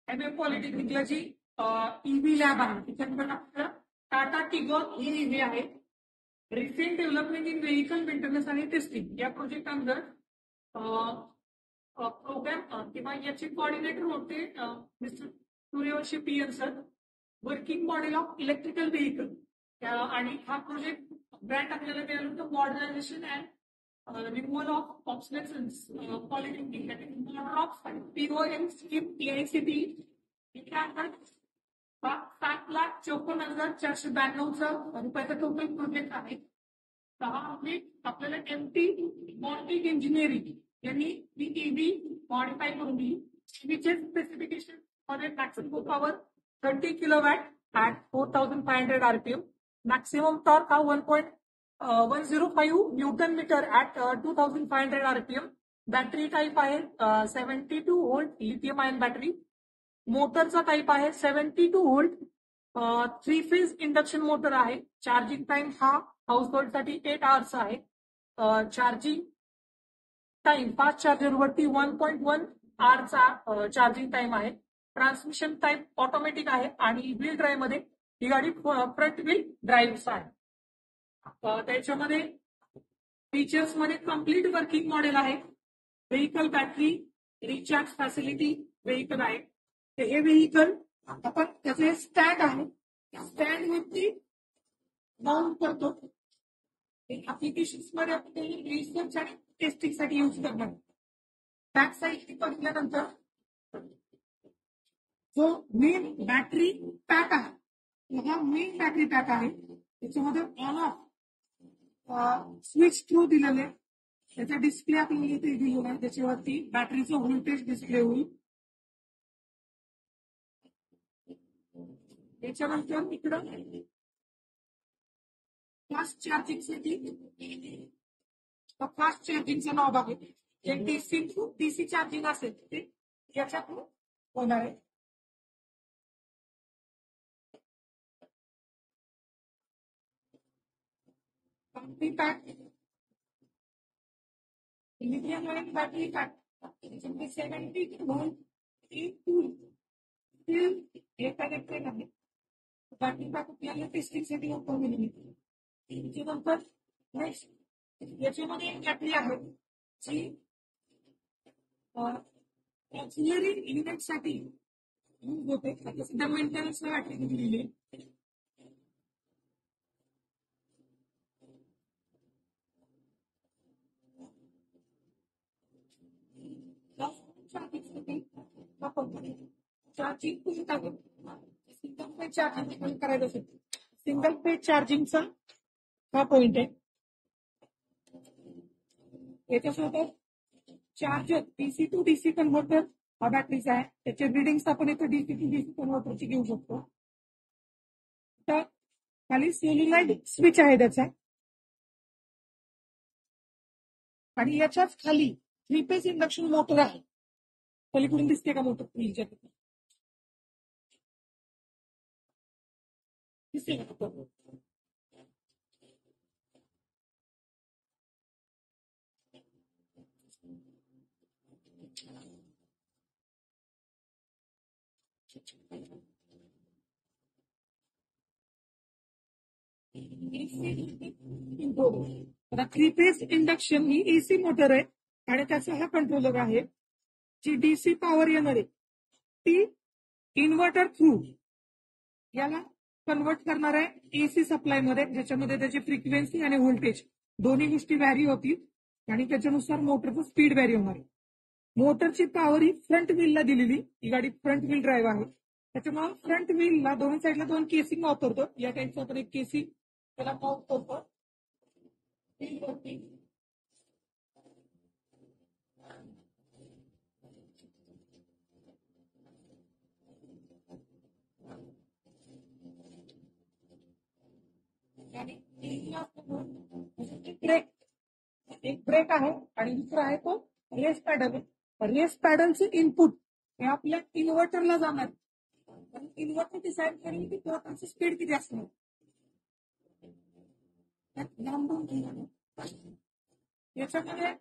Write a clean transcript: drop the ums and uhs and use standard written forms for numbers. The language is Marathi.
एमएम पॉलिटेक्निकला जी ईव्ही लॅब आहे त्याच्यानंतर आपल्याला टाटा टिगॉर ही ईव्ही आहे. Recent development in vehicle maintenance आणि टेस्टिंग या प्रोजेक्ट अंदर प्रोग्राम किंवा याचे कोऑर्डिनेटर होते mister Suryavanshi PN sir. Working model of electrical vehicle आणि हा प्रोजेक्ट ग्रँट आपल्याला मिळालं होतं modernisation and removal of obstacles polytechnic आणि removal of POM scheme PICT. 7,54,492 रुपयाचा टोटल प्रोजेक्ट आहे. आपल्याला एमटी मॉन्टिक इंजिनिअरिंग यांनी ही ईव्ही मॉडिफाय करून दिली. ईव्हीचे स्पेसिफिकेशन मध्ये maximum power 30 kilowatt at 4,500 RPM. Maximum torque हा 1.105 newton metre at 2,500 RPM. Battery type आहे 72 व्होल्ट लिथियम आयन बॅटरी. मोटरचा टाईप आहे 72 व्होल्ट 3 फेज इंडक्शन मोटर आहे. चार्जिंग टाइम हा हाऊस होल्ड साठी 8 आवर्स आहे. चार्जिंग टाइम फास्ट चार्जर वरती 1.1 आवरचा चार्जिंग टाइम आहे. ट्रान्समिशन टाईप ऑटोमॅटिक आहे आणि व्हील ड्राईव्ह मध्ये ही गाडी फ्रंट व्हील ड्राईव्ह आहे. त्याच्यामध्ये फीचर्स मध्ये कम्प्लीट वर्किंग मॉडेल आहे. Vehicle battery recharge facility vehicle आहे. हे व्हेकल आपण त्याचे स्टँड आहे स्टँड वरती माउंट करतो. ऍप्लिकेशन मध्ये आपण रिसर्च आणि टेस्टिंग साठी यूज करणार. बॅक साईड बघितल्यानंतर जो मेन बॅटरी पॅक आहे हा मेन बॅटरी पॅक आहे. त्याच्यामध्ये ऑन ऑफ स्विच थ्रू दिलेले त्याचा डिस्प्ले आपल्याला इथे दिलेला आहे. त्याच्यावरती बॅटरीचं व्होल्टेज डिस्प्ले होईल. त्याच्यानंतर इकडं फास्ट चार्जिंग साठी फास्ट चार्जिंगचं नॉब आहे. जे डीसी टू डीसी चार्जिंग असेल ते याच्यात होणार आहे. Battery pack lithium ion battery pack 72 volt हे कनेक्टेड आहे. बॅटरी पॅक आपल्याला टेस्टिंग साठी वापरलेली आहे. त्याच्यानंतर नेक्स्ट याच्यामध्ये एक बॅटरी आहे जी ऑक्सिलरी युनिट साठी यूज होते. सध्या मेंटेनन्स बॅटरी दिलेली आहे. चार्जिंग पॉइंट आहे. सिंगल पेज चार्जिंग करायचं असेल सिंगल पेज चार्जिंगचा हा पॉइंट आहे. याच्यासोबत charger DC to DC converter हा बॅटरीचा आहे. त्याचे रिडिंग्स आपण इथे डीसी टू डीसी कन्व्हर्टरची घेऊ शकतो. तर खाली सोलिनॉइड स्विच आहे त्याचा आणि याच्याच खाली 3 फेज इंडक्शन मोटर आहे. पलीकडून दिसते का मोटर व्हीलच्या दिसते का? आता 3 फेज इंडक्शन ही एसी मोटर आहे आणि त्याचा हा कंट्रोलर आहे. जी डीसी पॉवर येणार आहे ती इन्व्हर्टर थ्रू याला कन्वर्ट करणार आहे एसी सप्लाय मध्ये, ज्याच्यामध्ये त्याची फ्रिक्वेन्सी आणि व्होल्टेज दोन्ही गोष्टी व्हॅरी होतील आणि त्याच्यानुसार मोटरचं स्पीड व्हॅरी होणार आहे. मोटरची पॉवर ही फ्रंट व्हीलला दिलेली. ही गाडी फ्रंट व्हील ड्राईव्ह आहे. त्याच्यामुळे फ्रंट व्हीलला दोन्ही साईडला 2 केसिंग वापरतो. या टाईपचं आपण एक केसिंग त्याला माउंट करतो. एक ब्रेक आहे आणि दुसरा आहे तो रेस पॅडल. रेस पॅडलचे इनपुट हे आपल्या इन्व्हर्टरला जाणार. इन्व्हर्टर डिसाइड करेल की मोटरची स्पीड किती असणार. याच्यामध्ये